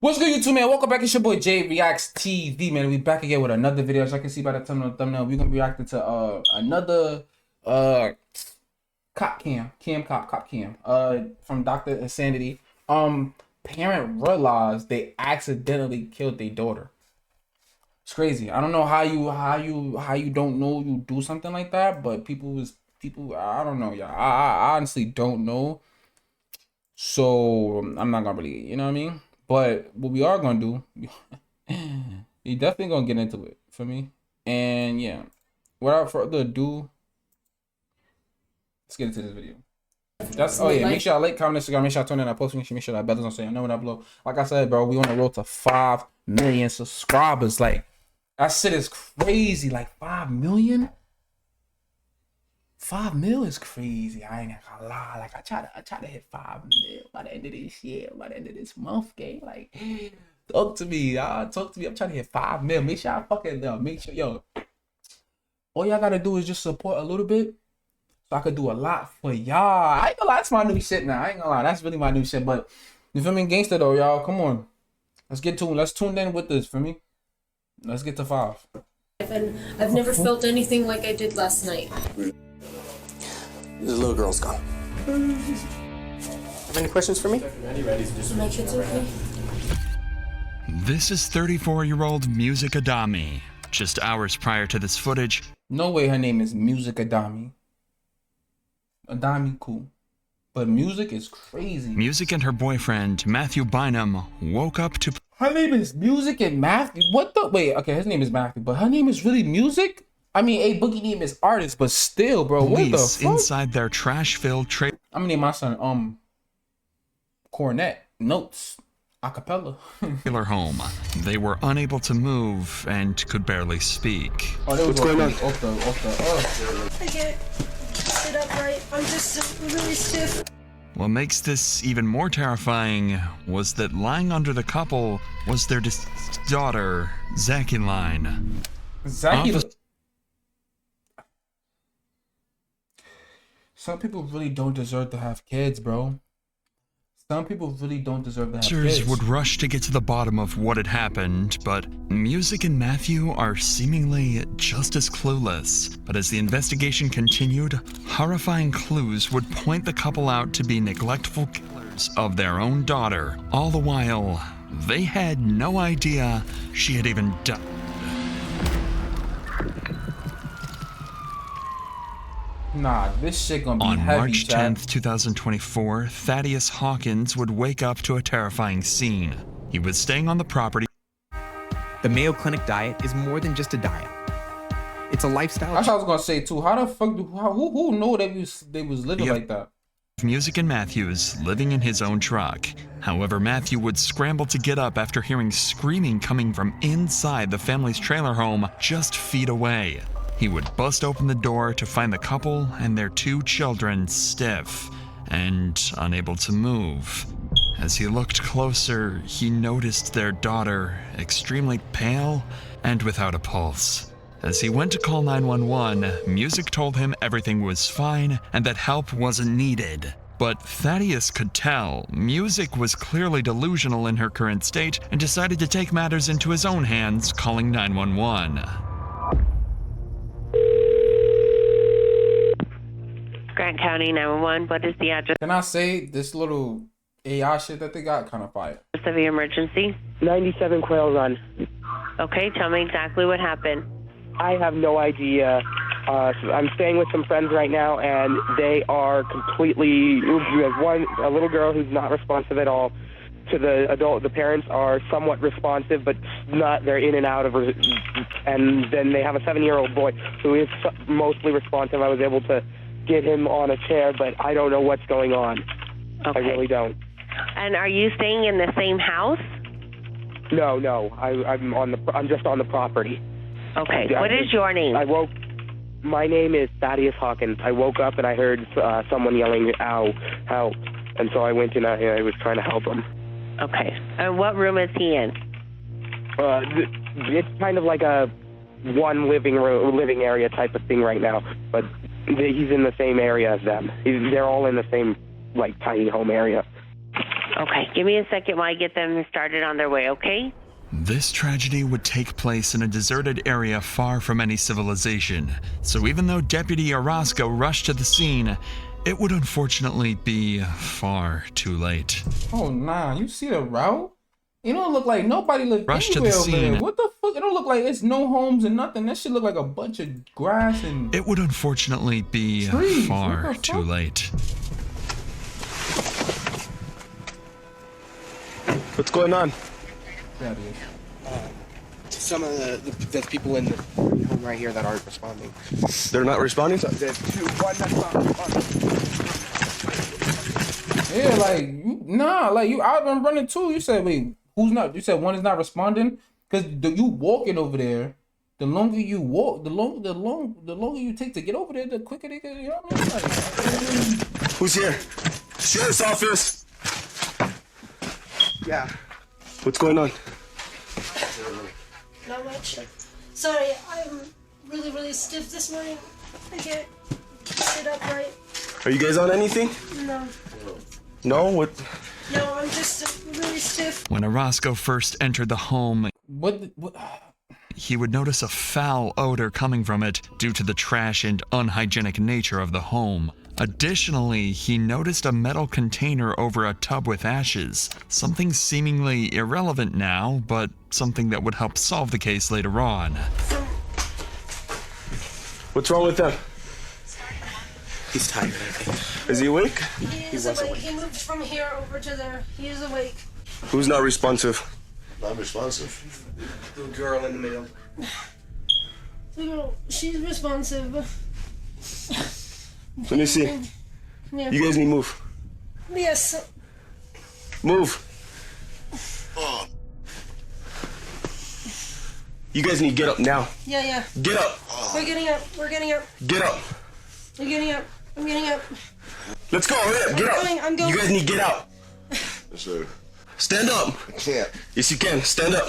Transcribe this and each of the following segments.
What's good, YouTube, man? Welcome back. It's your boy Jay Reacts TV, man. We back again with another video. As I can see by the thumbnail, we're gonna be reacting to another cop cam from Dr. Insanity. Parent realized they accidentally killed their daughter. It's crazy. I don't know how you don't know you do something like that, but people I don't know, y'all. I honestly don't know. So I'm not gonna really, you know what I mean? But what we are gonna do, we definitely gonna get into it for me. And yeah, without further ado, let's get into this video. Make sure y'all like, comment, Instagram, make sure y'all turn in our post, make sure that bells on so y'all know when I upload. Like I said, bro, we on the road to 5 million subscribers. Like, that shit is crazy. Like 5 million. 5 mil is crazy. I ain't gonna lie. Like I try to hit 5 mil by the end of this year, by the end of this month, gang. Like, talk to me, y'all. Talk to me. I'm trying to hit 5 mil. Make sure I fucking make sure, yo. All y'all gotta do is just support a little bit, so I could do a lot for y'all. I ain't gonna lie, that's my new shit now. I ain't gonna lie, that's really my new shit. But you feel me, gangster though, y'all. Come on, let's get tuned. Let's tune in with this for me. Let's get to 5. And I've never felt anything like I did last night. The little girl's gone. Have any questions for me? My kids okay? This is 34-year-old Music Adami. Just hours prior to this footage, No way her name is Music Adami. Adami cool. But Music is crazy. Music and her boyfriend, Matthew Bynum, woke up to... Her name is Music and Matthew? What the... Wait, okay, his name is Matthew, but her name is really Music? I mean, A Boogie name is artist, but still, bro, what the fuck? Inside their trash-filled trailer. I'm gonna name my son, Cornet, Notes, Acapella. Home. They were unable to move and could barely speak. Oh, what's going on? I can't sit upright. I'm just really stiff. What makes this even more terrifying was that lying under the couple was their daughter, Zakiline. Some people really don't deserve to have kids, bro. Some people really don't deserve to have kids. Officers would rush to get to the bottom of what had happened, but Music and Matthew are seemingly just as clueless. But as the investigation continued, horrifying clues would point the couple out to be neglectful killers of their own daughter. All the while, they had no idea she had even died. Nah, this shit gonna be heavy. On March 10th, 2024, Thaddeus Hawkins would wake up to a terrifying scene. He was staying on the property. The Mayo Clinic diet is more than just a diet. It's a lifestyle. That's what I was gonna say too. How the fuck who know they was living like that? Music and Matthews living in his own truck. However, Matthew would scramble to get up after hearing screaming coming from inside the family's trailer home just feet away. He would bust open the door to find the couple and their 2 children stiff and unable to move. As he looked closer, he noticed their daughter extremely pale and without a pulse. As he went to call 911, Music told him everything was fine and that help wasn't needed. But Thaddeus could tell Music was clearly delusional in her current state and decided to take matters into his own hands, calling 911. Grant County 911, what is the address Can I say this little AI shit that they got kind of fire? of the emergency? 97 Quail Run. Okay, tell me exactly what happened. I have no idea. I'm staying with some friends right now, and they are completely. You have a little girl who's not responsive at all. To the adult, the parents are somewhat responsive, but not. They're in and out of. And then they have a 7-year-old boy who is mostly responsive. I was able to get him on a chair, but I don't know what's going on. Okay. I really don't. And are you staying in the same house? No. I'm just on the property. Okay. What is your name? My name is Thaddeus Hawkins. I woke up and I heard someone yelling, "Ow, help!" And so I went in. I was trying to help him. Okay. And what room is he in? It's kind of like a one living area type of thing right now, but he's in the same area as them. They're all in the same, like, tiny home area. Okay, give me a second while I get them started on their way, okay? This tragedy would take place in a deserted area far from any civilization, so even though Deputy Orozco rushed to the scene, it would unfortunately be far too late. Oh nah, you see the route? It don't look like nobody lived Rush to anywhere the over there. scene. What the fuck? It don't look like it's no homes and nothing. That shit look like a bunch of grass and It would unfortunately be trees. far What the too fuck? late. What's going on? That is. Some of the people in the home right here that aren't responding. They're not responding? There's one that's not responding. Yeah, like you I've been running too. You said wait, who's not? You said one is not responding because you walking over there. The longer you walk, the longer you take to get over there, the quicker they get. You know what I mean? Like, Who's here? Sheriff's office. Yeah. What's going on? Not much. Sorry, I'm really, really stiff this morning. I can't sit up right. Are you guys on anything? No. No? What? No, I'm just really stiff. When Orozco first entered the home, what? he would notice a foul odor coming from it due to the trash and unhygienic nature of the home. Additionally, he noticed a metal container over a tub with ashes, something seemingly irrelevant now, but something that would help solve the case later on. What's wrong with them? He's tired, I think. Is he awake? He is awake. He moved from here over to there. He is awake. Who's not responsive? Not responsive. The girl in the middle. The girl, she's responsive. Let me see. Yeah. You guys need to move. Yes. Move. You guys need to get up now. Yeah. Get up. We're getting up. We're getting up. Get up. We're getting up. I'm getting up. Let's go. Hurry up. Get up. I'm going. You guys need to get out. Yes, sir. Stand up. I can't. Yes, you can. Stand up.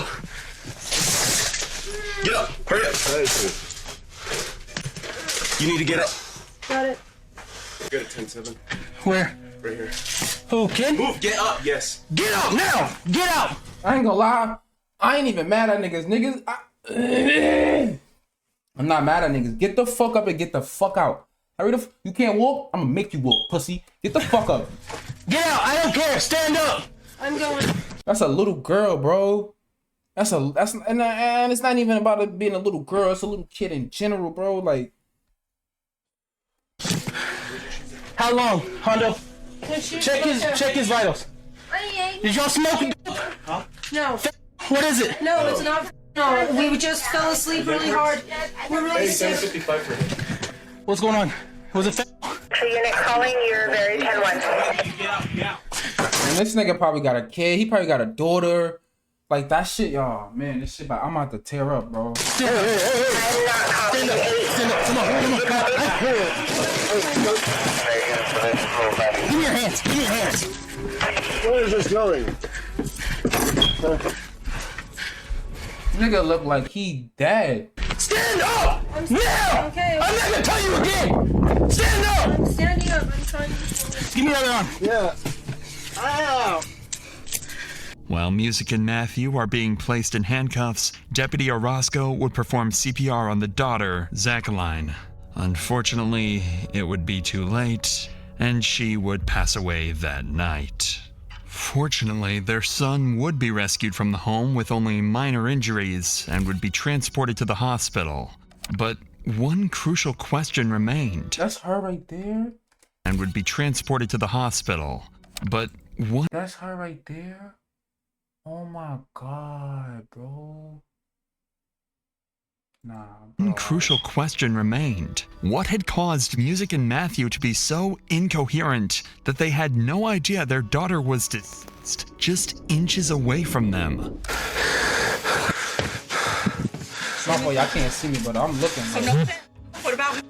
Get up. Hurry up. Hey, sir. You need to get up. Got it. Get a 10-7. Where? Right here. Who, kid? Move. Get up. Yes. Get up now! Get out! I ain't gonna lie. I ain't even mad at niggas. I'm not mad at niggas. Get the fuck up and get the fuck out. You can't walk? I'm gonna make you walk, pussy. Get the fuck up. Get out! I don't care. Stand up. I'm going. That's a little girl, bro. And it's not even about it being a little girl. It's a little kid in general, bro. Like, how long, Hondo? Check his vitals. Did y'all smoke? Huh? No. What is it? No, it's not. No, we just fell asleep really hard. We're really stiff. What's going on? Was it? Unit calling your very 10-1. And this nigga probably got a kid. He probably got a daughter. Like that shit, y'all. Man, this shit. I'm about to tear up, bro. I'm not calling you 8. Give me your hands. Where is this going? Nigga look like he dead. Stand up! Now! Okay. I'm not gonna tell you again! Stand up! I'm standing up. I'm trying to. Give me the other arm. Yeah. Ow! While Music and Matthew are being placed in handcuffs, Deputy Orozco would perform CPR on the daughter, Zachaline. Unfortunately, it would be too late, and she would pass away that night. Fortunately, their son would be rescued from the home with only minor injuries and would be transported to the hospital. But one crucial question remained. That's her right there. And would be transported to the hospital. But one That's her right there. Oh my god, bro. Nah, bro. crucial question remained. What had caused Music and Matthew to be so incoherent that they had no idea their daughter was deceased just inches away from them? My boy, y'all can't see me, but I'm looking. So Bro. no, what about?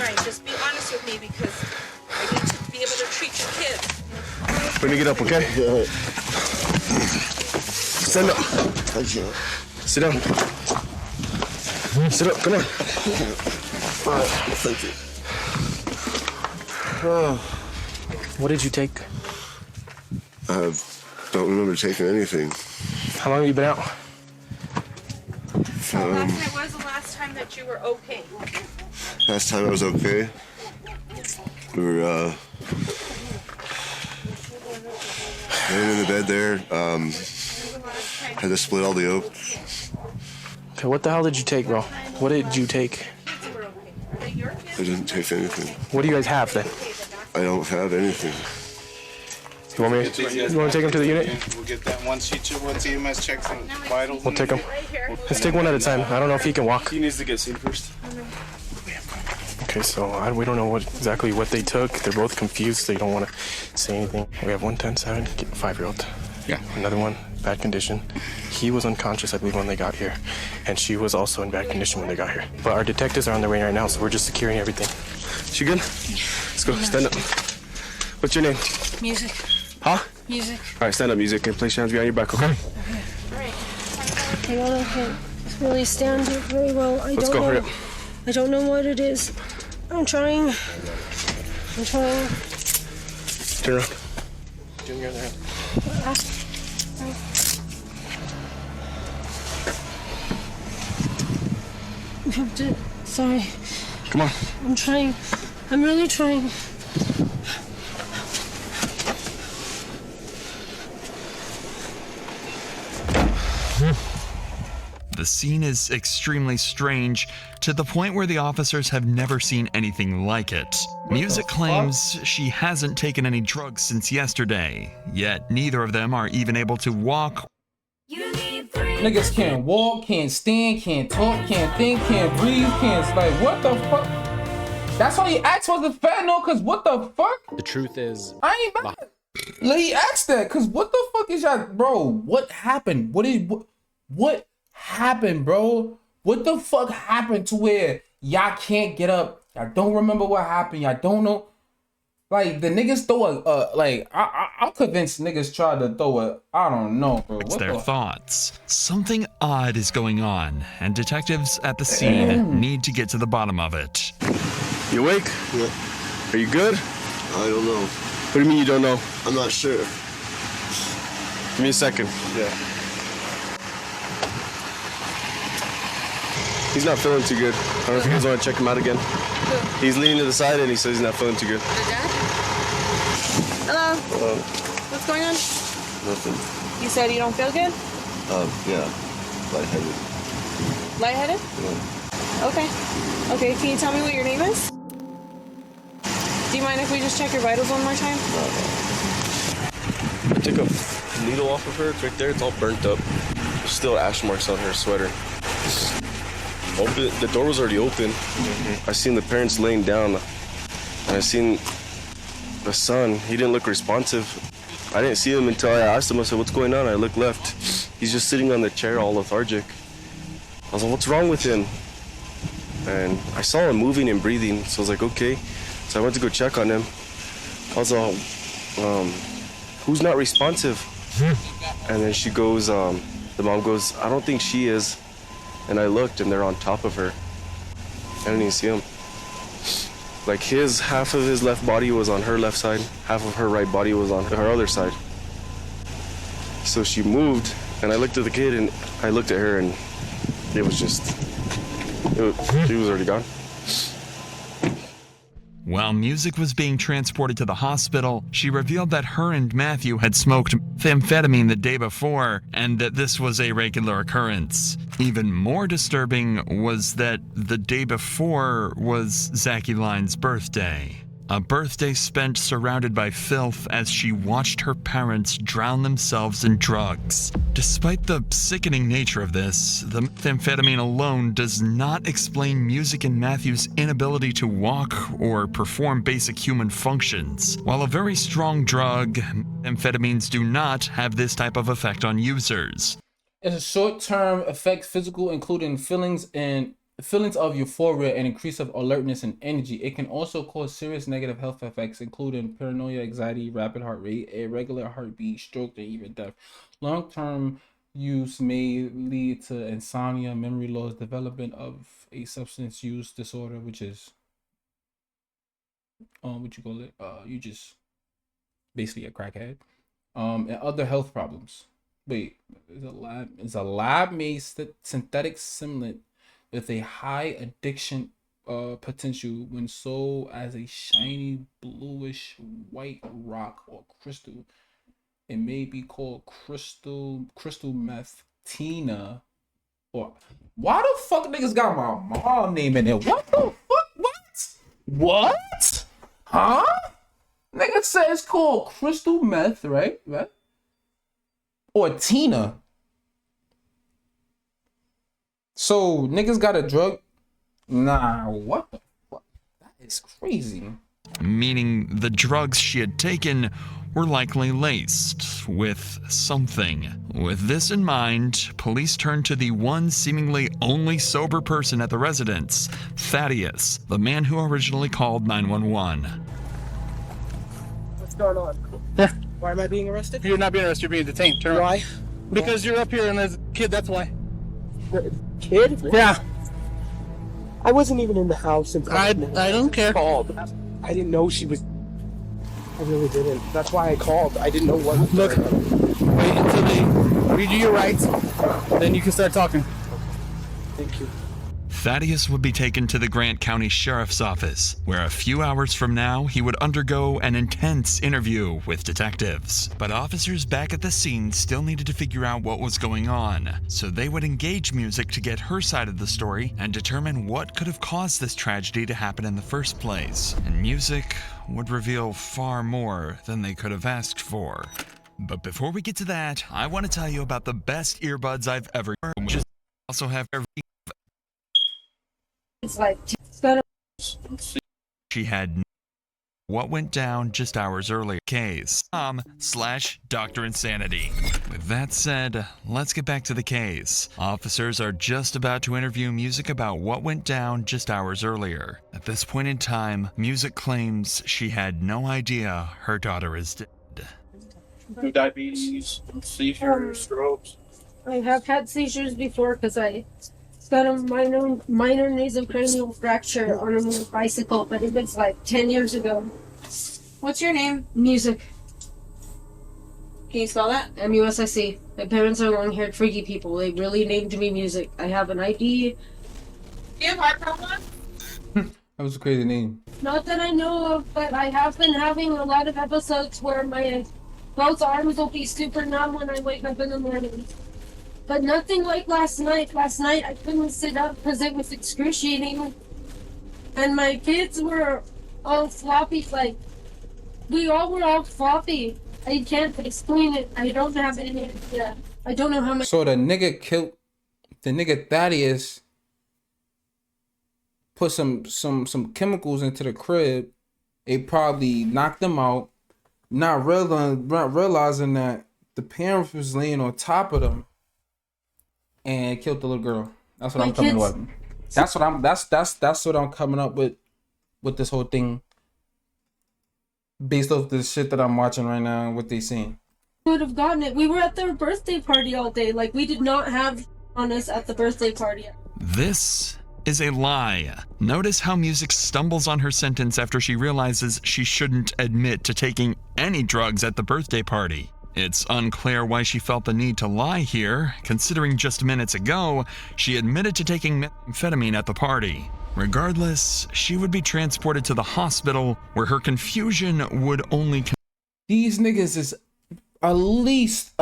Right, just be honest with me because I need to be able to treat your kids. Let me get up, okay? Yeah. Stand up. I can't. Sit down. Sit up. Come on. All right. Thank you. What did you take? I don't remember taking anything. How long have you been out? Last night was the last time that you were okay. Last time I was okay. We were laying in the bed there. Had to split all the oak. Okay, what the hell did you take, bro? What did you take? I didn't take anything. What do you guys have then? I don't have anything. You want me? You want to take him to the unit? We'll get that once EMS checks and vitals. We'll take him. Let's take one at a time. I don't know if he can walk. He needs to get seen first. Okay, so we don't know exactly what they took. They're both confused. They don't want to say anything. We have 110-7, 5-year-old. Yeah. Another one, bad condition. He was unconscious, I believe, when they got here. And she was also in bad condition when they got here. But our detectives are on their way right now, so we're just securing everything. She good? Let's go. Stand up. What's your name? Music. Huh? Music. All right, stand up, music, and place your hands behind your back, okay? Hang on, I can't really stand it very well. Let's go, hurry up. I don't know what it is. I'm trying. Turn around. Give me your other hand. Sorry. Come on. I'm trying. I'm really trying. The scene is extremely strange, to the point where the officers have never seen anything like it. Music claims she hasn't taken any drugs since yesterday, yet neither of them are even able to walk. Niggas can't walk, can't stand, can't talk, can't think, can't breathe, can't, like, what the fuck? That's why he asked for the fentanyl, cause what the fuck? The truth is, I ain't mad. Like, he asked that, cause what the fuck is y'all, bro? What happened? What happened, bro? What the fuck happened to where y'all can't get up? Y'all don't remember what happened. Y'all don't know. Like, the niggas throw I'm convinced niggas tried to throw a, I don't know, bro. It's their thoughts. Something odd is going on, and detectives at the scene need to get to the bottom of it. You awake? Yeah. Are you good? I don't know. What do you mean you don't know? I'm not sure. Give me a second. Yeah. He's not feeling too good. I don't know if you guys want to check him out again. He's leaning to the side and he says he's not feeling too good. Your dad? Hello? Hello. What's going on? Nothing. You said you don't feel good? Yeah. Lightheaded. Lightheaded? Yeah. Okay. Okay, can you tell me what your name is? Do you mind if we just check your vitals one more time? I took a needle off of her. It's right there. It's all burnt up. There's still ash marks on her sweater. The door was already open. I seen the parents laying down. And I seen the son. He didn't look responsive. I didn't see him until I asked him. I said, "What's going on?" I looked left. He's just sitting on the chair, all lethargic. I was like, "What's wrong with him?" And I saw him moving and breathing. So I was like, "Okay." So I went to go check on him. I was all, "Who's not responsive?" And then she goes, the mom goes, "I don't think she is." And I looked and they're on top of her. I didn't even see him. Like half of his left body was on her left side, half of her right body was on her other side. So she moved and I looked at the kid and I looked at her and it was just, she was already gone. While Music was being transported to the hospital, she revealed that her and Matthew had smoked amphetamine the day before and that this was a regular occurrence. Even more disturbing was that the day before was Zachy Line's birthday. A birthday spent surrounded by filth as she watched her parents drown themselves in drugs. Despite the sickening nature of this, the methamphetamine alone does not explain Music and Matthew's inability to walk or perform basic human functions. While a very strong drug, amphetamines do not have this type of effect on users. It's a short-term effect, physical, including feelings of euphoria and increase of alertness and energy. It can also cause serious negative health effects, including paranoia, anxiety, rapid heart rate, irregular heartbeat, stroke, and even death. Long-term use may lead to insomnia, memory loss, development of a substance use disorder, which is what you call it? You just basically a crackhead. And other health problems. Wait, is a lab-made synthetic stimulant with a high addiction potential when sold as a shiny bluish white rock or crystal. It may be called crystal meth tina. Or why the fuck niggas got my mom name in it? What the fuck? What? Huh? Nigga says it's called crystal meth, right? Right? Or Tina. So niggas got a drug. Nah, what the fuck? That is crazy. Meaning the drugs she had taken were likely laced with something. With this in mind, police turned to the one seemingly only sober person at the residence, Thaddeus, the man who originally called 911. What's going on? Yeah. Why am I being arrested? You're not being arrested, you're being detained. Turn around. Why? Because you're up here and there's a kid, that's why. Kid? Yeah. I wasn't even in the house until I don't care. Called. I didn't know she was. I really didn't. That's why I called. I didn't know what was Look, wait until they read you your rights, then you can start talking. Thank you. Thaddeus would be taken to the Grant County Sheriff's Office, where a few hours from now he would undergo an intense interview with detectives. But officers back at the scene still needed to figure out what was going on, so they would engage music to get her side of the story and determine what could have caused this tragedy to happen in the first place. And music would reveal far more than they could have asked for. But before we get to that, I want to tell you about the best earbuds I've ever used, which also have every It's like she had what went down just hours earlier. Case /Dr. Insanity. With that said, let's get back to the case. Officers are just about to interview Music about what went down just hours earlier. At this point in time, Music claims she had no idea her daughter is dead. Diabetes, seizures, strokes. I have had seizures before because I got a minor nasocranial fracture on a bicycle, but it was like 10 years ago. What's your name? Music. Can you spell that? MUSIC. My parents are long-haired freaky people. They really named me Music. I have an ID. Do you have heart problems? That was a crazy name. Not that I know of, but I have been having a lot of episodes where my both arms will be super numb when I wake up in the morning. But nothing like last night. Last night I couldn't sit up because it was excruciating. And my kids were all floppy, like, we all were all floppy. I can't explain it. I don't have any idea. I don't know how much. So the nigga Thaddeus put some chemicals into the crib. It probably knocked them out, not realizing that the parents was laying on top of them and killed the little girl. That's what I'm coming up with. That's what I'm coming up with this whole thing, based off the shit that I'm watching right now and what they saying. Would have gotten it. We were at their birthday party all day. Like, we did not have on us at the birthday party. This is a lie. Notice how Music stumbles on her sentence after she realizes she shouldn't admit to taking any drugs at the birthday party. It's unclear why she felt the need to lie here, considering just minutes ago, she admitted to taking methamphetamine at the party. Regardless, she would be transported to the hospital where her confusion would only... These niggas is at least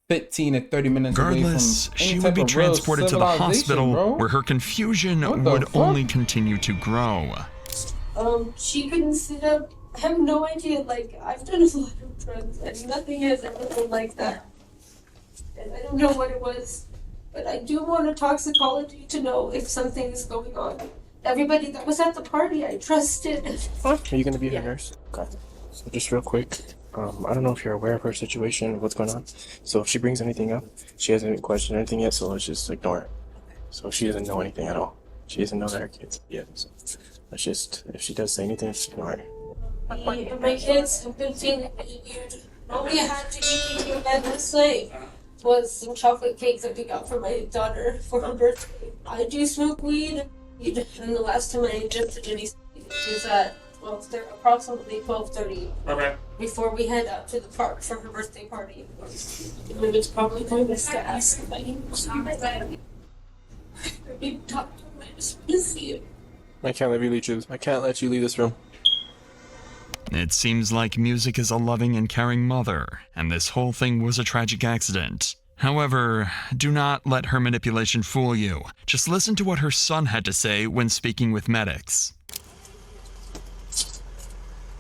15 to 30 minutes away from she would be transported to the hospital where her confusion would only continue to grow. She couldn't sit up. I have no idea. Like, I've done a lot of drugs and nothing has ever been like that. And I don't know what it was, but I do want a toxicology to know if something is going on. Everybody that was at the party, I trusted. Are you going to be her nurse? Okay. So just real quick, I don't know if you're aware of her situation, what's going on. So if she brings anything up, she hasn't questioned anything yet, so let's just ignore it. So she doesn't know anything at all. She doesn't know that her kid's yet. So let's just, if she does say anything, just ignore it. Me and my kids have been feeling really weird. All we had to eat in bed last night was some chocolate cake that we got for my daughter for her birthday. I do smoke weed. And the last time I injected Jenny was at, well, they're approximately 12:30. Okay. Before we head out to the park for her birthday party. And it was probably going to ask if I can see my dad. We talked to him, I just want to see him. I can't let you leave this. I can't let you leave this room. It seems like Music is a loving and caring mother, and this whole thing was a tragic accident. However, do not let her manipulation fool you. Just listen to what her son had to say when speaking with medics.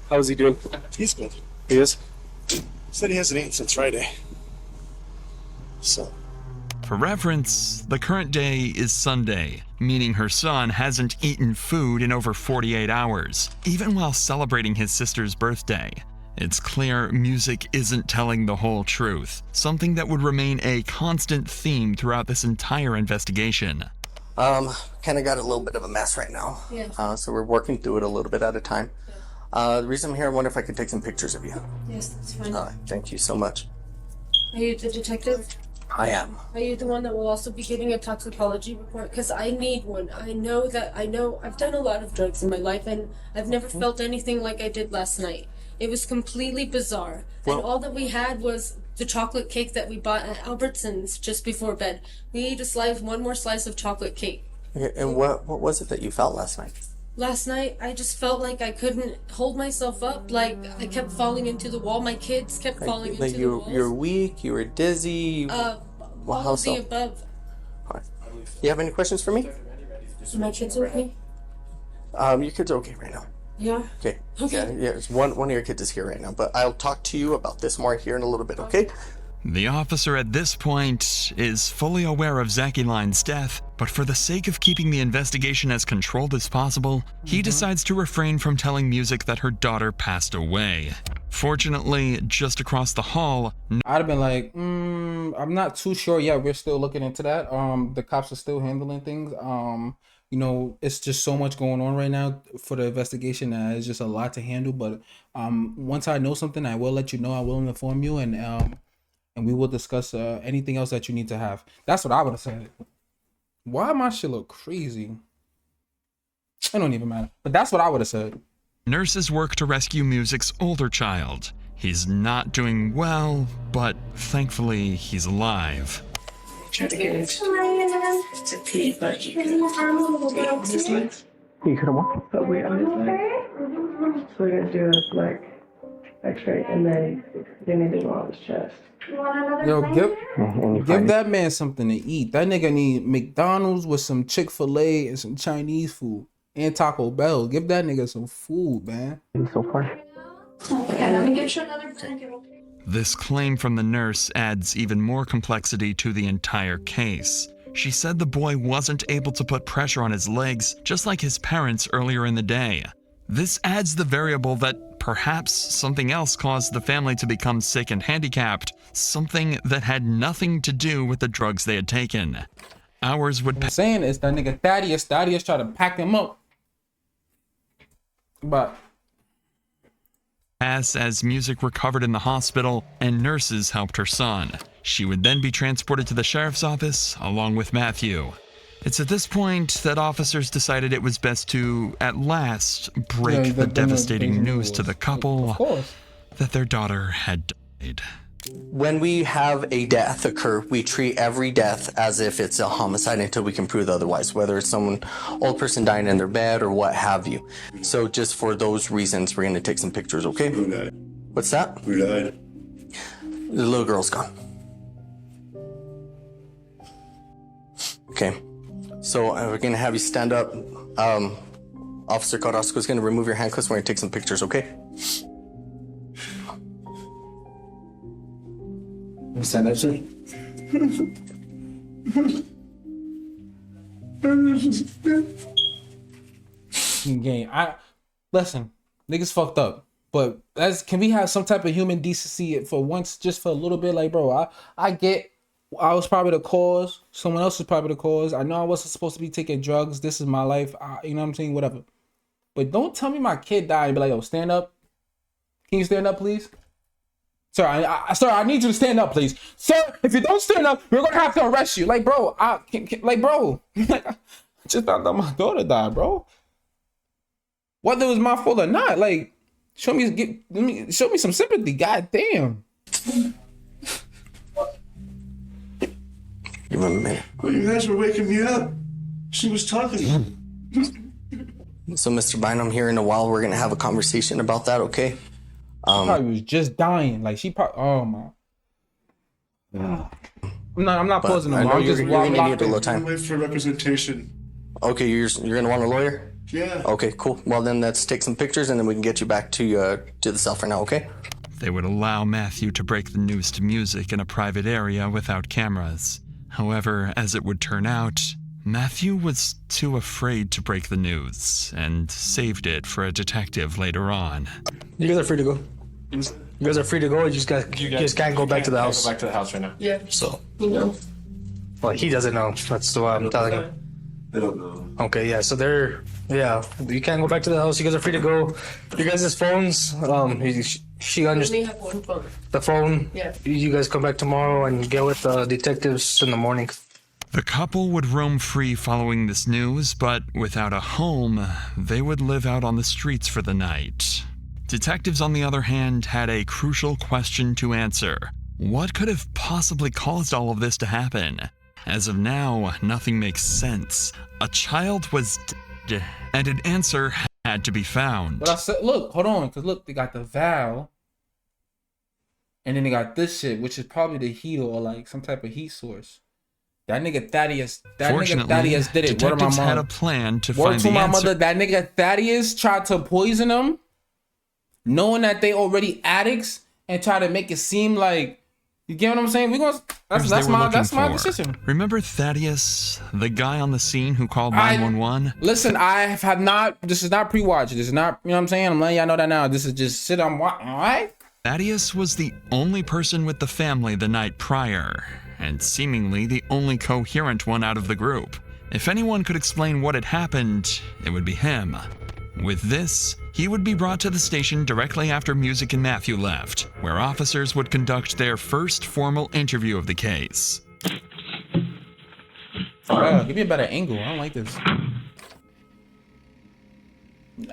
How is he doing? He's good. He is? Said he hasn't eaten since Friday. So. For reference, the current day is Sunday, meaning her son hasn't eaten food in over 48 hours, even while celebrating his sister's birthday. It's clear Music isn't telling the whole truth, something that would remain a constant theme throughout this entire investigation. Kind of got a little bit of a mess right now. Yeah. So we're working through it a little bit at a time. The reason I'm here, I wonder if I could take some pictures of you. Yes, that's fine. Thank you so much. Are you the detective? I am. Are you the one that will also be getting a toxicology report? Because I need one. I know I've done a lot of drugs in my life, and I've never felt anything like I did last night. It was completely bizarre. Well, and all that we had was the chocolate cake that we bought at Albertsons just before bed. We ate one more slice of chocolate cake. Okay, and what was it that you felt last night? Last night, I just felt like I couldn't hold myself up. Like, I kept falling into the wall. My kids kept falling into the walls. You're weak, you were dizzy. All how of so? the above. Right. You have any questions for me? Are my kids okay? Your kids are okay right now. Yeah. Okay. Okay. Yeah, it's one of your kids is here right now, but I'll talk to you about this more here in a little bit, okay? The officer at this point is fully aware of Zakiline's death, but for the sake of keeping the investigation as controlled as possible, he decides to refrain from telling Music that her daughter passed away. Fortunately, just across the hall, I'd have been like, I'm not too sure yet. We're still looking into that. The cops are still handling things. You know, it's just so much going on right now for the investigation that it's just a lot to handle. But once I know something, I will let you know. I will inform you, and we will discuss anything else that you need to have. That's what I would have said. Why my shit look crazy? It don't even matter. But that's what I would have said. nurses work to rescue Music's older child. He's not doing well, but thankfully he's alive. Try to get it to pee, but you could have his legs. You could have walked. But we on his legs. So we're gonna do a leg x-ray, and then they need to go on his chest. Yo, give that man something to eat. That nigga need McDonald's with some Chick-fil-A and some Chinese food and Taco Bell. Give that nigga some food, man. So far. Okay, let me get you another blanket. This claim from the nurse adds even more complexity to the entire case. She said the boy wasn't able to put pressure on his legs, just like his parents earlier in the day. This adds the variable that perhaps something else caused the family to become sick and handicapped, something that had nothing to do with the drugs they had taken. Hours would pass. Saying is that nigga Thaddeus tried to pack him up. But as Music recovered in the hospital and nurses helped her son. She would then be transported to the sheriff's office along with Matthew. It's at this point that officers decided it was best to, at last, break the devastating news to the couple that their daughter had died. When we have a death occur, we treat every death as if it's a homicide until we can prove otherwise, whether it's someone, old person dying in their bed or what have you. So just for those reasons, we're going to take some pictures, okay? Who died? What's that? Who died? The little girl's gone. Okay. So we're going to have you stand up. Officer Carrasco is going to remove your handcuffs. We're going to take some pictures, okay? stand up, sir. Game. Listen, niggas fucked up. But can we have some type of human decency for once, just for a little bit? Like, bro, I get I was probably the cause. Someone else was probably the cause. I know I wasn't supposed to be taking drugs. This is my life. You know what I'm saying? Whatever. But don't tell me my kid died and be like, yo, stand up. Can you stand up, please? Sir, sir, I need you to stand up, please. Sir, if you don't stand up, we're going to have to arrest you. Like, bro, Just found out my daughter died, bro. Whether it was my fault or not, like, show me some sympathy. God damn. Give him a minute. Well, you guys were waking me up. She was talking. So, Mr. Bynum, here in a while, we're gonna have a conversation about that, okay? Probably was just dying. Like she probably. Oh my. I'm not pausing no more. I'm just you're gonna need a little I'm time. waiting for representation. Okay, you're gonna want a lawyer? Yeah. Okay, cool. Well, then let's take some pictures and then we can get you back to the cell for now, okay? They would allow Matthew to break the news to music in a private area without cameras. However, as it would turn out, Matthew was too afraid to break the news and saved it for a detective later on. You guys are free to go. You guys are free to go. You just can't go back to the house. Go back to the house right now. Yeah. So, You know. well, he doesn't know. That's what I'm telling him. They don't know. Okay, yeah. So you can't go back to the house. You guys are free to go. You guys' phones. She We understands only have one phone. the phone. Yeah. You guys come back tomorrow and get with the detectives in the morning. The couple would roam free following this news, but without a home, they would live out on the streets for the night. Detectives, on the other hand, had a crucial question to answer. What could have possibly caused all of this to happen? As of now, nothing makes sense. A child was dead, and an answer had to be found. But I said, look, hold on, because look, they got the valve, and then they got this shit, which is probably the heater or like some type of heat source. That nigga Thaddeus did it. Detectives had a plan to Word find to the my answer. mother, that nigga Thaddeus tried to poison them, knowing that they already addicts, and try to make it seem like, you get what I'm saying? That's my decision. Remember Thaddeus, the guy on the scene who called 911? Listen, this is not pre-watch. This is not, you know what I'm saying? I'm letting y'all know that now. This is just sit on watch, all right? Thaddeus was the only person with the family the night prior, and seemingly the only coherent one out of the group. If anyone could explain what had happened, it would be him. With this, he would be brought to the station directly after Music and Matthew left, where officers would conduct their first formal interview of the case. Give me a better angle. I don't like this.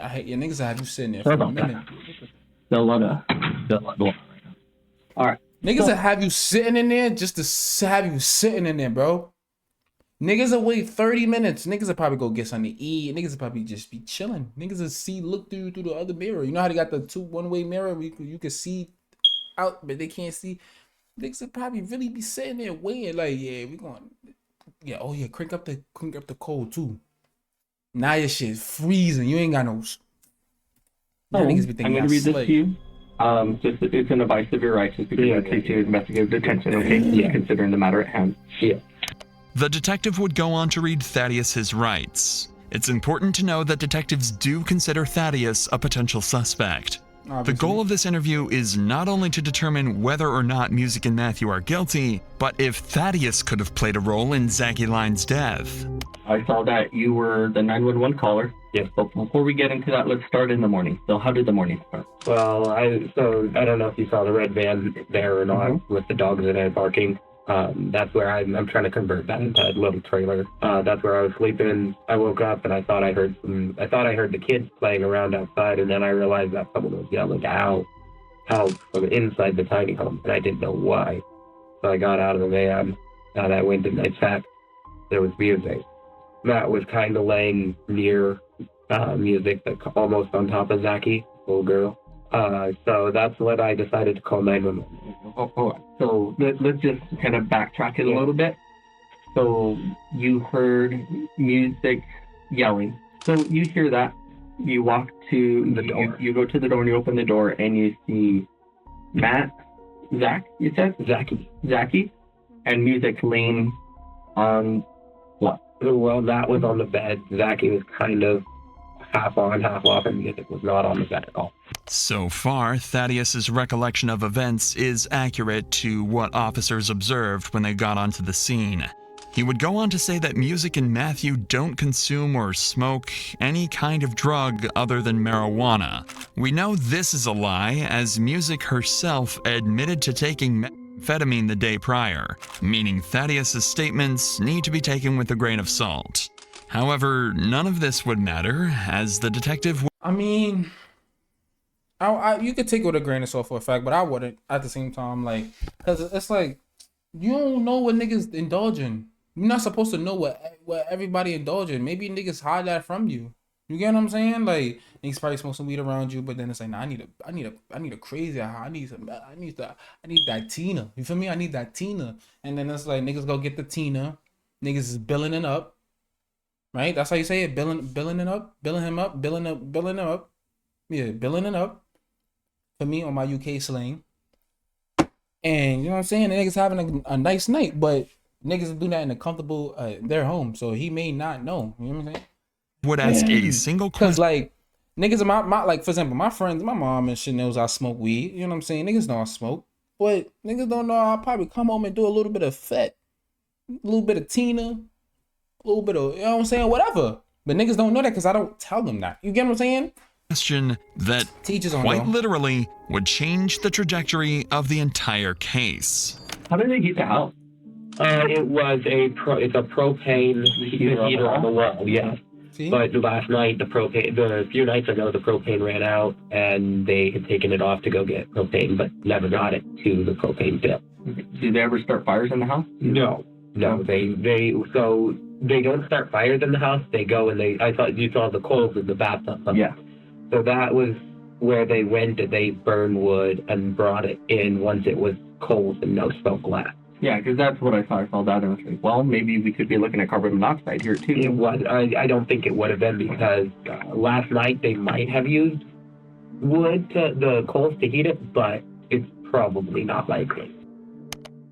I hate your niggas. I have you sitting there for a minute. Alright. Niggas that have you sitting in there just to have you sitting in there, bro. Niggas will wait 30 minutes. Niggas will probably go get something to eat. Niggas will probably just be chilling. Niggas will look through the other mirror. You know how they got the one-way mirror where you can see out, but they can't see. Niggas will probably really be sitting there waiting like, crank up the cold too. Now your shit freezing. You ain't got no. Niggas be thinking I'm gonna read this to you. Just it's an advice of your rights. Just because it takes you investigative detention, okay? Yeah. Considering the matter at hand. Yeah. The detective would go on to read Thaddeus his rights. It's important to know that detectives do consider Thaddeus a potential suspect. Obviously. The goal of this interview is not only to determine whether or not Music and Matthew are guilty, but if Thaddeus could have played a role in Zachy Line's death. I saw that you were the 911 caller. Yes, but before we get into that, let's start in the morning. So how did the morning start? Well, I don't know if you saw the red van there or not with the dogs in it barking. That's where I'm trying to convert that into a little trailer. That's where I was sleeping. I woke up and I thought I heard the kids playing around outside, and then I realized that someone was yelling out from inside the tiny home, and I didn't know why. So I got out of the van and I went and I sat. There was music. Matt was kind of laying near music, like almost on top of Zachy, little girl. So that's what I decided to call 911. So let's just kind of backtrack it a little bit. So you heard music yelling. So you hear that. You walk to the door. You go to the door and you open the door and you see you said? Zachy, and music laying on what? Well, that was on the bed. Zachy was kind of half on, half off, and music was not on the bed at all. So far, Thaddeus's recollection of events is accurate to what officers observed when they got onto the scene. He would go on to say that Music and Matthew don't consume or smoke any kind of drug other than marijuana. We know this is a lie, as Music herself admitted to taking methamphetamine the day prior, meaning Thaddeus's statements need to be taken with a grain of salt. However, none of this would matter, as the detective I mean, you could take it with a grain of salt for a fact, but I wouldn't at the same time, like, because it's like, you don't know what niggas indulge in. You're not supposed to know what everybody indulge in. Maybe niggas hide that from you. You get what I'm saying? Like, niggas probably smoke some weed around you, but then it's like, nah, I need a crazy high. I need that Tina. You feel me? I need that Tina. And then it's like, niggas go get the Tina. Niggas is billing it up. Right? That's how you say it. Billing it up. Billing him up. Billing him up. Yeah, billing it up. For me on my UK slang. And you know what I'm saying? The niggas having a nice night, but niggas do that in a comfortable their home. So he may not know. You know what I'm saying? would ask a single question. Cause like niggas in my like, for example, my friends, my mom and shit knows I smoke weed. You know what I'm saying? Niggas know I smoke. But niggas don't know I'll probably come home and do a little bit of fat, a little bit of Tina, a little bit of, you know what I'm saying, whatever. But niggas don't know that because I don't tell them that. You get what I'm saying? Question that quite literally would change the trajectory of the entire case. How did they heat the house? It's a propane heater on the wall, yeah. See? But last night, a few nights ago, the propane ran out, and they had taken it off to go get propane, but never got it to the propane tip. Did they ever start fires in the house? No. They don't start fires in the house. They go and I thought you saw the coals in the bathtub. Yeah. So that was where they went and they burned wood and brought it in once it was cold and no smoke left. Yeah, because that's what I saw. I saw that and I was like, well, maybe we could be looking at carbon monoxide here too. It was. I don't think it would have been because last night they might have used wood, the coals to heat it, but it's probably not likely.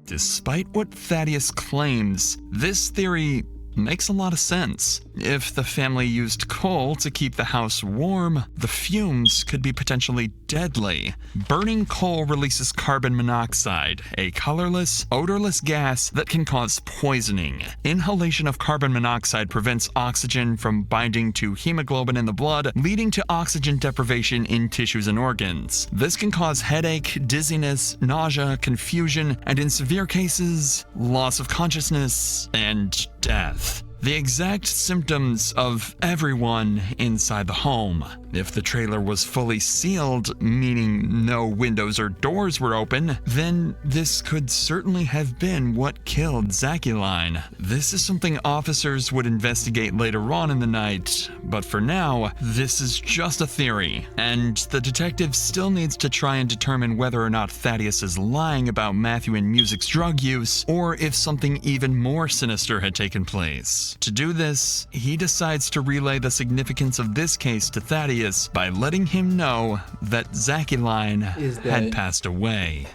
Despite what Thaddeus claims, this theory makes a lot of sense. If the family used coal to keep the house warm, the fumes could be potentially deadly. Burning coal releases carbon monoxide, a colorless, odorless gas that can cause poisoning. Inhalation of carbon monoxide prevents oxygen from binding to hemoglobin in the blood, leading to oxygen deprivation in tissues and organs. This can cause headache, dizziness, nausea, confusion, and in severe cases, loss of consciousness and death. The exact symptoms of everyone inside the home. If the trailer was fully sealed, meaning no windows or doors were open, then this could certainly have been what killed Zachyline. This is something officers would investigate later on in the night, but for now, this is just a theory, and the detective still needs to try and determine whether or not Thaddeus is lying about Matthew and Music's drug use, or if something even more sinister had taken place. To do this, he decides to relay the significance of this case to Thaddeus by letting him know that Zachyline had passed away.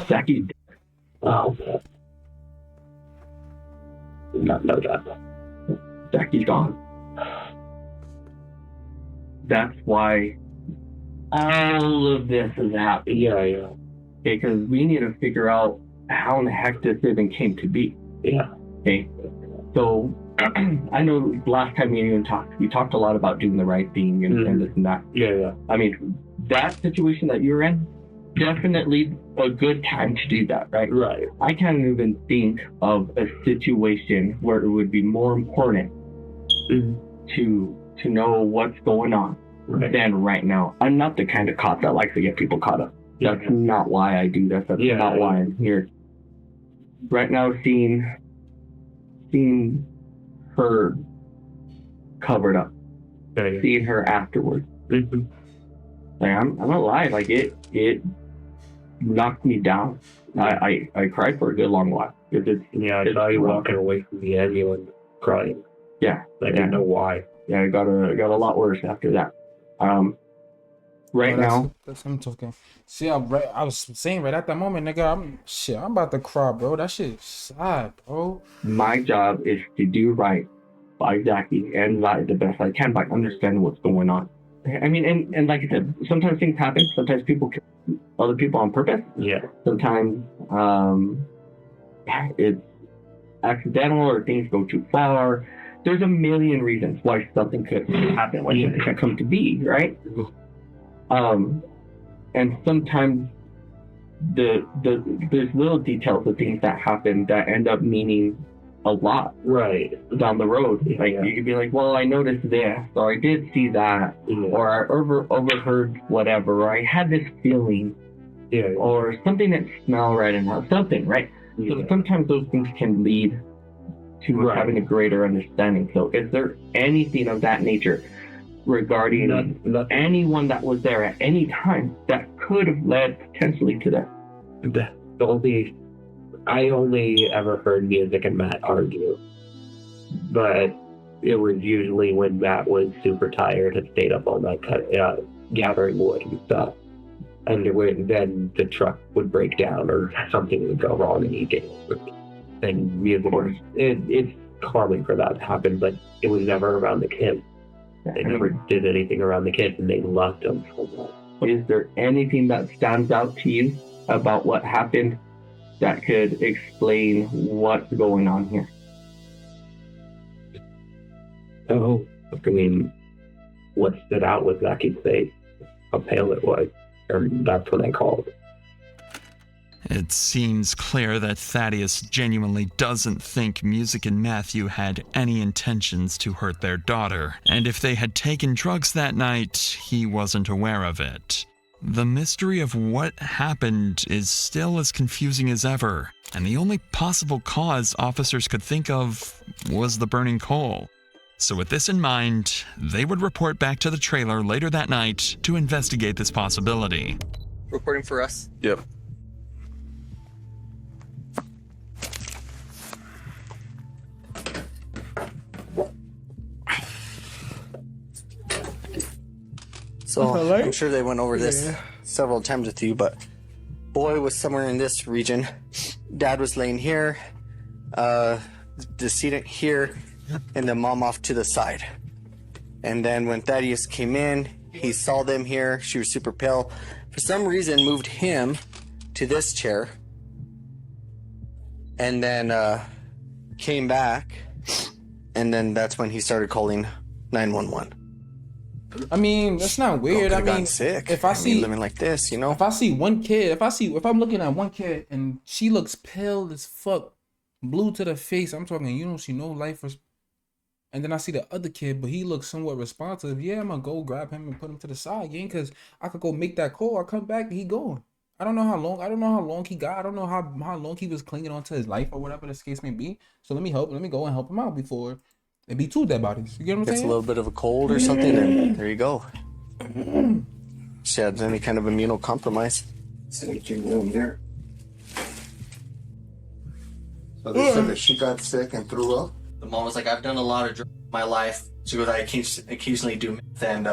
Zachy. Oh. Not know that. Zachy's gone. That's why all of this is happening. Yeah. Because we need to figure out how in the heck this even came to be. Yeah. Okay. So I know last time we talked a lot about doing the right thing and this and that. Yeah. I mean, that situation that you're in, definitely a good time to do that, right? Right. I can't even think of a situation where it would be more important to know what's going on than right now. I'm not the kind of cop that likes to get people caught up. That's not why I do this. That's not why I'm here. Right now, seeing her covered up, seeing her afterwards. Like I'm not lying. Like it knocked me down. I cried for a good long while. I saw you walking away from the ambulance crying. Yeah, I didn't know why. Yeah, it got a lot worse after that. Now, that's him talking. See, I was saying right at that moment, nigga, I'm about to cry, bro. That shit sad, bro. My job is to do right by Zachy and the best I can by understanding what's going on. I mean, and like I said, sometimes things happen. Sometimes people kill other people on purpose. Yeah. Sometimes it's accidental or things go too far. There's a million reasons why something could happen, why something could come to be, right? And sometimes there's little details of things that happen that end up meaning a lot down the road. Like you could be like, well, I noticed this, or I did see that, or I overheard whatever, or I had this feeling, or something that smelled right and something, right? So sometimes those things can lead to having a greater understanding. So is there anything of that nature regarding anyone that was there at any time that could have led potentially to that? I only ever heard Music and Matt argue, but it was usually when Matt was super tired and stayed up all night gathering wood and stuff. And then the truck would break down or something would go wrong and he did. And Music, it's common for that to happen, but it was never around the kids. They never did anything around the kids, and they loved them so much. Is there anything that stands out to you about what happened that could explain what's going on here? Oh, I mean, what stood out was Zaki's face, how pale it was, or that's what I called it. It seems clear that Thaddeus genuinely doesn't think Music and Matthew had any intentions to hurt their daughter, and if they had taken drugs that night, he wasn't aware of it. The mystery of what happened is still as confusing as ever, and the only possible cause officers could think of was the burning coal. So with this in mind, they would report back to the trailer later that night to investigate this possibility. Reporting for us? Yep. So I'm sure they went over this several times with you, but boy was somewhere in this region. Dad was laying here, decedent here, and the mom off to the side. And then when Thaddeus came in, he saw them here. She was super pale. For some reason, moved him to this chair, and then came back, and then that's when he started calling 911. I mean, that's not weird. I mean, sick. if I see living like this, you know, if I see one kid, if I'm looking at one kid and she looks pale as fuck, blue to the face, I'm talking, you don't see no life, and then I see the other kid, but he looks somewhat responsive. Yeah, I'm gonna go grab him and put him to the side, gang, because I could go make that call. I come back, he gone. I don't know how long he got. I don't know how long he was clinging on to his life or whatever the case may be. So let me go and help him out before it be two dead bodies. You get what I'm gets saying? a little bit of a cold or something, and there you go. She had any kind of immunocompromise. room here. So they said that she got sick and threw up. The mom was like, "I've done a lot of drugs in my life." She goes, "I occasionally do meth and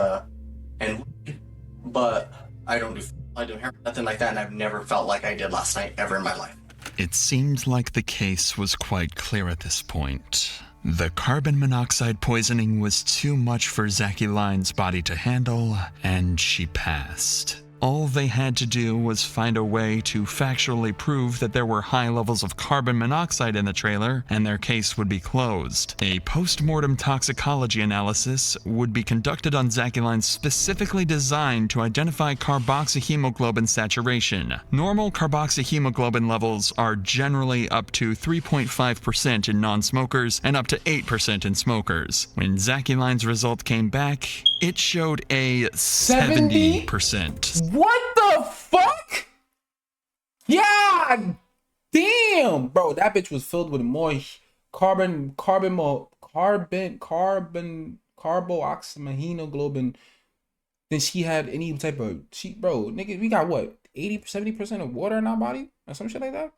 weed, but I do heroin, nothing like that, and I've never felt like I did last night ever in my life." It seemed like the case was quite clear at this point. The carbon monoxide poisoning was too much for Zaki Line's body to handle, and she passed. All they had to do was find a way to factually prove that there were high levels of carbon monoxide in the trailer, and their case would be closed. A post-mortem toxicology analysis would be conducted on Zaki Lines specifically designed to identify carboxyhemoglobin saturation. Normal carboxyhemoglobin levels are generally up to 3.5% in non-smokers and up to 8% in smokers. When Zaki Lines' result came back, it showed a 70%. What the fuck? Yeah, damn, bro, that bitch was filled with more carboxyhemoglobin than she had any type of bro, nigga, we got what, 70% of water in our body or some shit like that.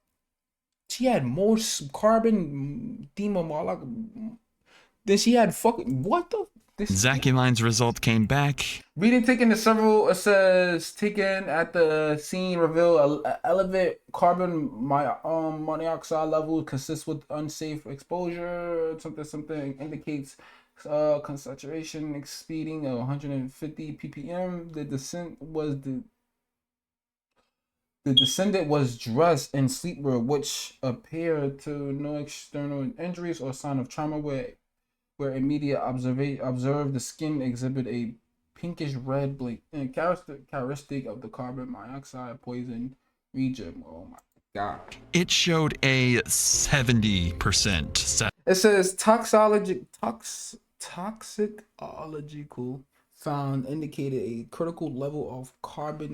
She had more carbon than she had fucking what the. Zaki Line's result came back. Reading taken to several says taken at the scene reveal elevate carbon monoxide level consists with unsafe exposure. Something indicates concentration exceeding 150 ppm. The descendant was dressed in sleepwear, which appeared to no external injuries or sign of trauma. Where immediate observed the skin exhibit a pinkish red blink, characteristic of the carbon monoxide poison region. Oh my God. It showed a 70% It says toxicological found indicated a critical level of carbon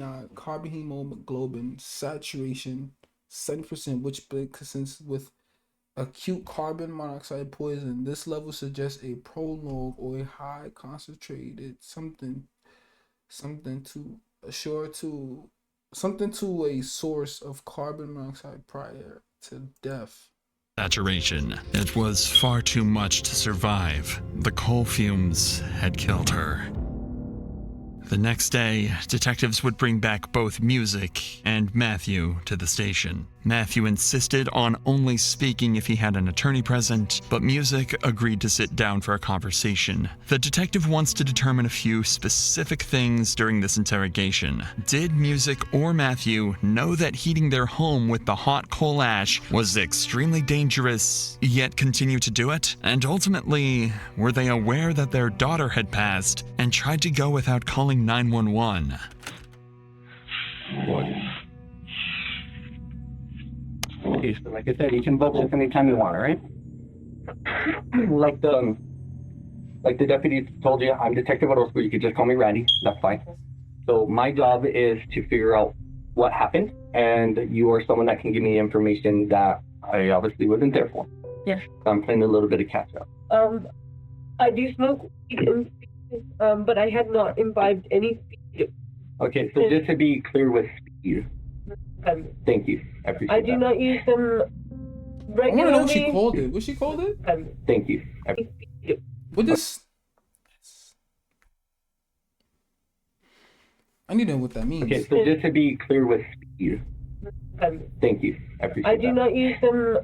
hemoglobin saturation 7%, which consistent with acute carbon monoxide poison. This level suggests a prolonged or a high concentrated something to a source of carbon monoxide prior to death. saturation. It was far too much to survive. The coal fumes had killed her. The next day, detectives would bring back both Music and Matthew to the station. Matthew insisted on only speaking if he had an attorney present, but Music agreed to sit down for a conversation. The detective wants to determine a few specific things during this interrogation. Did Music or Matthew know that heating their home with the hot coal ash was extremely dangerous, yet continue to do it? And ultimately, were they aware that their daughter had passed and tried to go without calling 911? Okay, so like I said, you can vote this anytime you want, all right? Like the deputy told you, I'm Detective Orozco. You could just call me Randy. That's fine. So my job is to figure out what happened, and you are someone that can give me information that I obviously wasn't there for. Yes. I'm playing a little bit of catch up. I do smoke weed, but I had not imbibed any speed. Okay, so just to be clear with speed. Thank you. I appreciate I do that. not use them I regularly. want to know what she called it. What she called it? Thank you. What this? I need to know what that means. Okay, so just to be clear with speed. Thank you. I appreciate I do not use them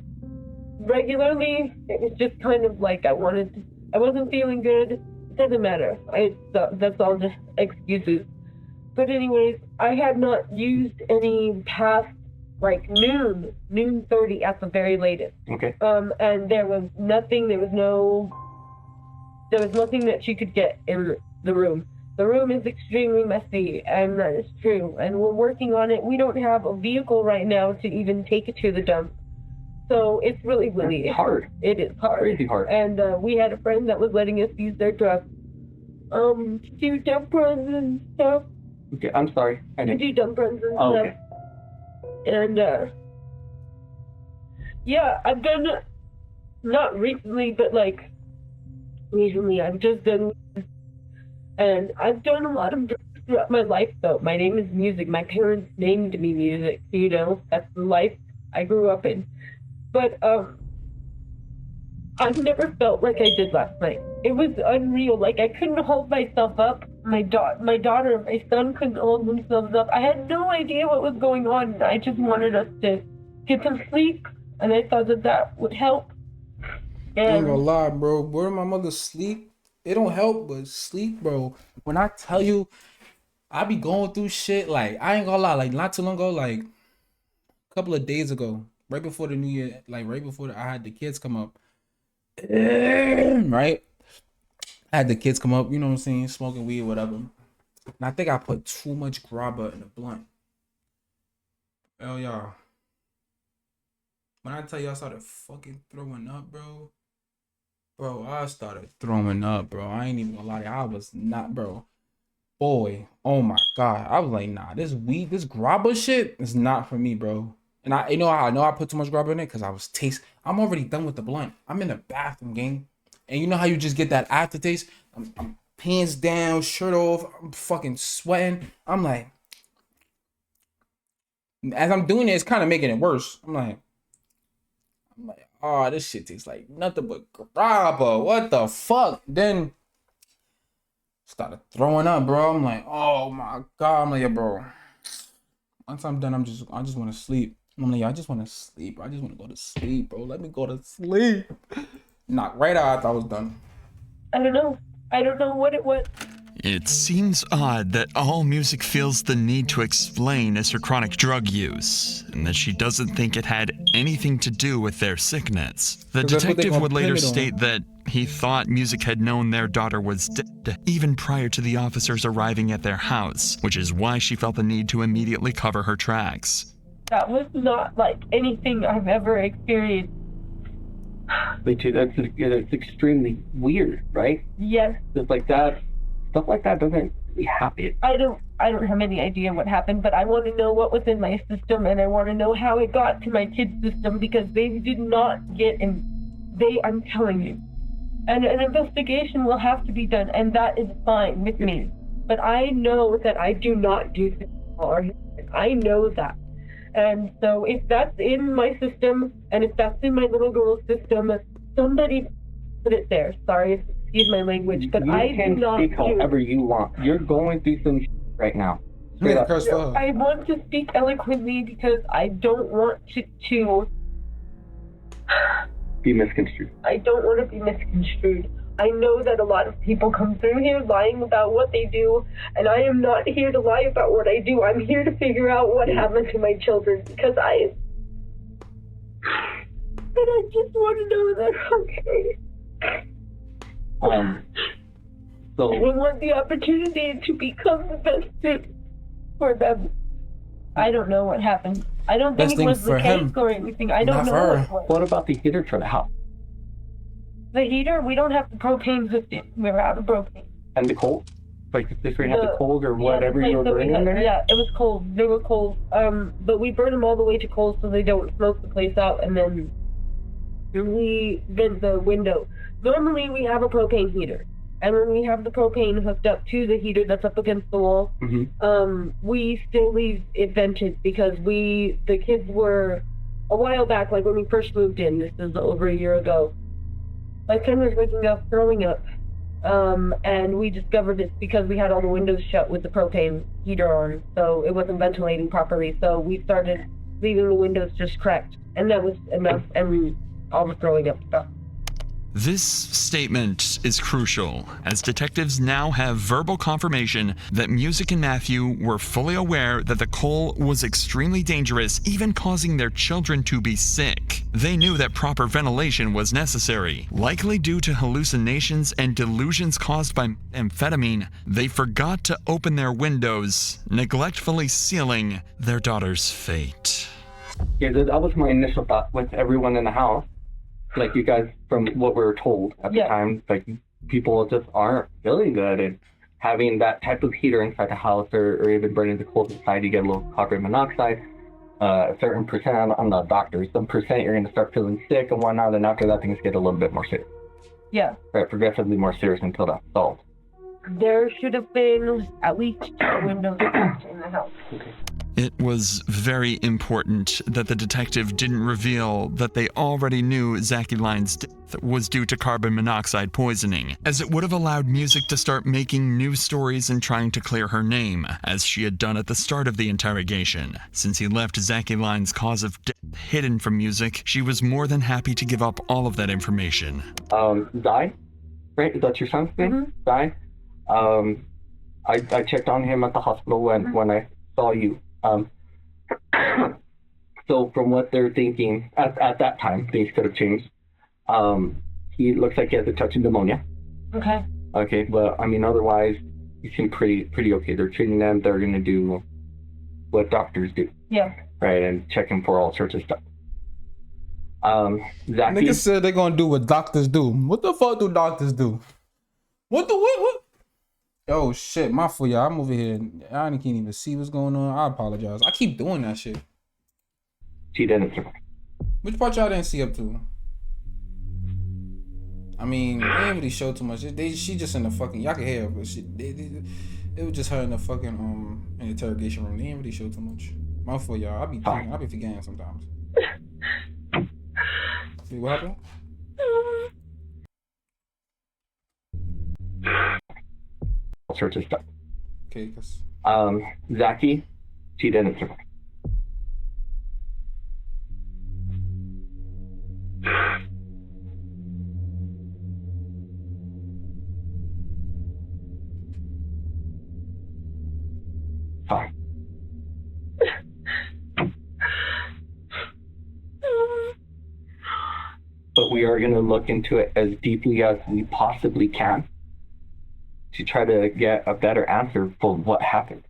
regularly. It was just kind of like I wasn't feeling good. It doesn't matter. That's all just excuses. But anyways, I had not used any past like noon 30 at the very latest. Okay. And there was nothing that she could get in the room. The room is extremely messy, and that is true. And we're working on it. We don't have a vehicle right now to even take it to the dump. So it's really hard. It is hard. Crazy hard. And we had a friend that was letting us use their truck. To do dump runs and stuff. Okay, I'm sorry. To do dump runs and Oh, stuff. okay. And yeah, I've done, not recently, but like recently I've just done, and I've done a lot of drugs throughout my life though. My name is Music. My parents named me Music, you know, that's the life I grew up in. But I've never felt like I did last night. It was unreal. Like I couldn't hold myself up. My daughter, my son couldn't hold themselves up. I had no idea what was going on. I just wanted us to get some sleep, and I thought that would help. I ain't And gonna lie, bro. Where my mother sleep, it don't help but sleep, bro. When I tell you, I be going through shit. Like I ain't gonna lie. Like not too long ago, like a couple of days ago, right before the new year, like right before I had the kids come up, right? I had the kids come up, you know what I'm saying, smoking weed, whatever. And I think I put too much grabba in the blunt. Hell y'all. When I tell you I started fucking throwing up, bro. Bro, I started throwing up, bro. I ain't even gonna lie to you. I was not, bro. Boy, oh my God. I was like, nah, this weed, this grabba shit is not for me, bro. And I know how I know I put too much grabba in it? Because I was I'm already done with the blunt. I'm in the bathroom, gang. And you know how you just get that aftertaste? I'm pants down, shirt off, I'm fucking sweating. I'm like, as I'm doing it, it's kind of making it worse. I'm like, oh, this shit tastes like nothing but grabba. What the fuck? Then started throwing up, bro. I'm like, oh my God. I'm like, yeah, bro. Once I'm done, I just want to sleep. I'm like, yeah, I just want to sleep. I just want to go to sleep, bro. Let me go to sleep. Knocked right out after I was done. I don't know what it was. It seems odd that all Music feels the need to explain is her chronic drug use, and that she doesn't think it had anything to do with their sickness. The detective would later state that he thought Music had known their daughter was dead even prior to the officers arriving at their house, which is why she felt the need to immediately cover her tracks. That was not like anything I've ever experienced. But too, that's extremely weird, right? Yes. Just like that, stuff like that doesn't really happen. I don't have any idea what happened, but I want to know what was in my system, and I want to know how it got to my kids' system, because they did not get in. I'm telling you. And an investigation will have to be done, and that is fine with me. But I know that I do not do this. I know that. And so if that's in my system, and if that's in my little girl's system, somebody put it there. Sorry, excuse my language, but I do not speak however you want. You're going through some right now. I want to speak eloquently because I don't want to be misconstrued. I don't want to be misconstrued. I know that a lot of people come through here lying about what they do, and I am not here to lie about what I do. I'm here to figure out what happened to my children, because I just want to know that okay. So I want the opportunity to become the best fit for them. I don't know what happened. I don't think it was the cake or anything. I don't know what it was. What about the heater for the house? The heater, we don't have the propane hooked in. We're out of propane. And the cold? Like if we had the cold or whatever you were burning in there? Yeah, it was cold. They were cold. But we burn them all the way to cold so they don't smoke the place out, and then we vent the window. Normally we have a propane heater. And when we have the propane hooked up to the heater that's up against the wall, we still leave it vented because the kids were, a while back, like when we first moved in, this is over a year ago, my son was waking up, throwing up, and we discovered it's because we had all the windows shut with the propane heater on, so it wasn't ventilating properly, so we started leaving the windows just cracked, and that was enough, and all the throwing up stuff. This statement is crucial, as detectives now have verbal confirmation that Music and Matthew were fully aware that the coal was extremely dangerous, even causing their children to be sick. They knew that proper ventilation was necessary. Likely due to hallucinations and delusions caused by amphetamine, they forgot to open their windows, neglectfully sealing their daughter's fate. Yeah, that was my initial thought with everyone in the house. Like you guys, from what we were told at the time, like people just aren't feeling good, and having that type of heater inside the house, or even burning the coals inside, you get a little carbon monoxide. A certain percent, I'm not a doctor, some percent you're going to start feeling sick and whatnot, and after that things get a little bit more serious. Yeah. Right, progressively more serious until that's solved. There should have been at least 2 windows in the house. It was very important that the detective didn't reveal that they already knew Zachy Line's death was due to carbon monoxide poisoning, as it would have allowed Music to start making news stories and trying to clear her name, as she had done at the start of the interrogation. Since he left Zachy Line's cause of death hidden from Music, she was more than happy to give up all of that information. Zai? Right? Is that your son's name? Zai? I checked on him at the hospital when I saw you. So from what they're thinking, at that time, things could have changed. He looks like he has a touch of pneumonia. Okay. Okay, but I mean, otherwise, he seemed pretty okay. They're treating them. They're gonna do what doctors do. Yeah. Right, and check him for all sorts of stuff. Zachy. Niggas said they're gonna do what doctors do. What the fuck do doctors do? What? Oh shit, my fault, y'all. I'm over here. I can't even see what's going on. I apologize. I keep doing that shit. She didn't survive. Which part y'all didn't see up to? I mean, they didn't really show too much. She just in the fucking, y'all can hear her, but it was just her in the fucking interrogation room. They didn't really show too much. My fault, y'all. I be forgetting sometimes. See what happened? All sorts of stuff. Okay, cause Zachy, she didn't survive. Fine. But we are going to look into it as deeply as we possibly can to try to get a better answer for what happened.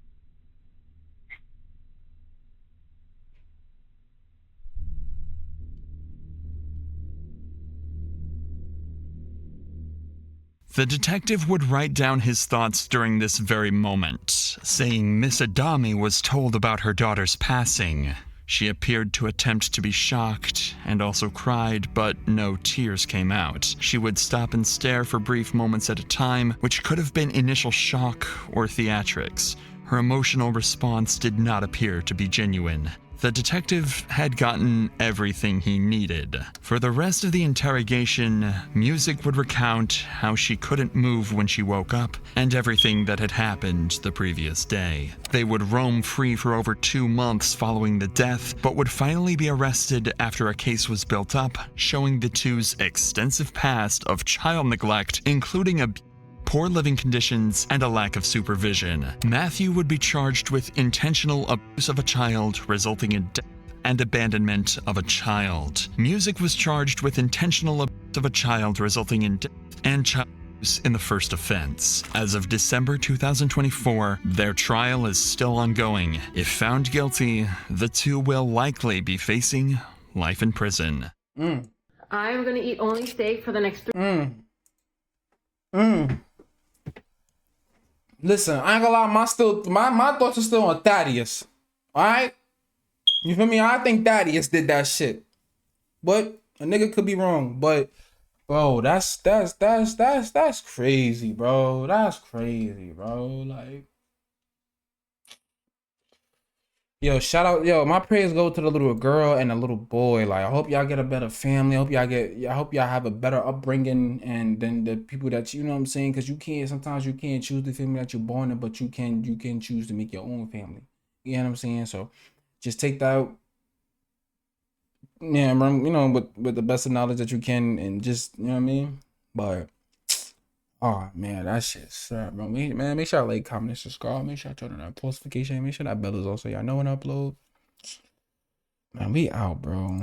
The detective would write down his thoughts during this very moment, saying Miss Adami was told about her daughter's passing. She appeared to attempt to be shocked and also cried, but no tears came out. She would stop and stare for brief moments at a time, which could have been initial shock or theatrics. Her emotional response did not appear to be genuine. The detective had gotten everything he needed. For the rest of the interrogation, Music would recount how she couldn't move when she woke up and everything that had happened the previous day. They would roam free for over 2 months following the death, but would finally be arrested after a case was built up, showing the two's extensive past of child neglect, including poor living conditions, and a lack of supervision. Matthew would be charged with intentional abuse of a child, resulting in death and abandonment of a child. Music was charged with intentional abuse of a child, resulting in death and child abuse in the first offense. As of December 2024, their trial is still ongoing. If found guilty, the two will likely be facing life in prison. I'm gonna eat only steak for the next 3 Listen, I ain't gonna lie, my thoughts are still on Thaddeus. Alright? You feel me? I think Thaddeus did that shit. But a nigga could be wrong. But bro, that's crazy, bro. That's crazy, bro. Like, yo, shout out, yo, my prayers go to the little girl and the little boy. Like, I hope y'all get a better family. I hope y'all have a better upbringing and than the people that, you know what I'm saying? Because sometimes you can't choose the family that you're born in, but you can choose to make your own family. You know what I'm saying? So just take that, yeah, you know, with the best of knowledge that you can, and just, you know what I mean? But oh man, that shit's sad, bro. Man, make sure y'all like, comment, and subscribe. Make sure y'all turn on that post notification. Make sure that bell is also, y'all know when I upload. Man, we out, bro.